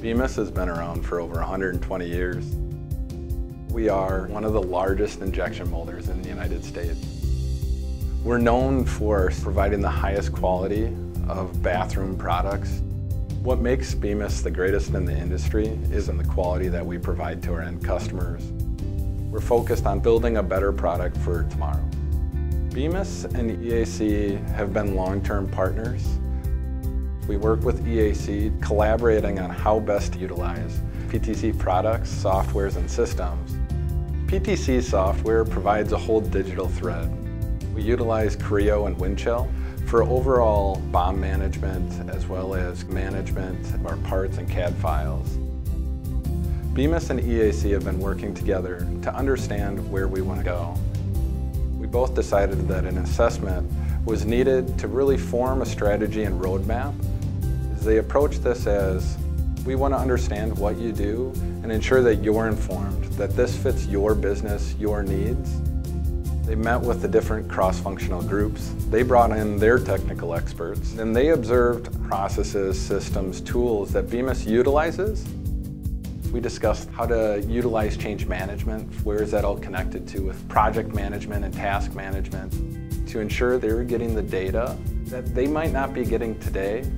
Bemis has been around for over 120 years. We are one of the largest injection molders in the United States. We're known for providing the highest quality of bathroom products. What makes Bemis the greatest in the industry is in the quality that we provide to our end customers. We're focused on building a better product for tomorrow. Bemis and EAC have been long-term partners. We work with EAC, collaborating on how best to utilize PTC products, softwares, and systems. PTC software provides a whole digital thread. We utilize Creo and Windchill for overall BOM management as well as management of our parts and CAD files. Bemis and EAC have been working together to understand where we want to go. We both decided that an assessment was needed to really form a strategy and roadmap. They approach this as, we want to understand what you do and ensure that you're informed, that this fits your business, your needs. They met with the different cross-functional groups. They brought in their technical experts, and they observed processes, systems, tools that Bemis utilizes. We discussed how to utilize change management. Where is that all connected to with project management and task management to ensure they're getting the data that they might not be getting today.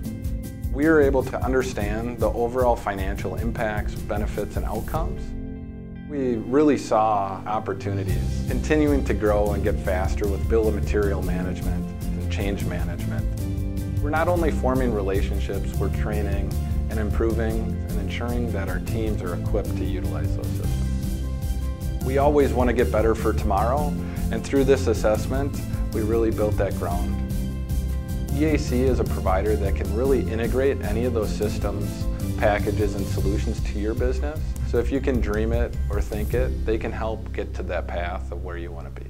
We were able to understand the overall financial impacts, benefits, and outcomes. We really saw opportunities continuing to grow and get faster with bill of material management and change management. We're not only forming relationships, we're training and improving and ensuring that our teams are equipped to utilize those systems. We always want to get better for tomorrow, and through this assessment, we really built that ground. EAC is a provider that can really integrate any of those systems, packages, and solutions to your business. So if you can dream it or think it, they can help get to that path of where you want to be.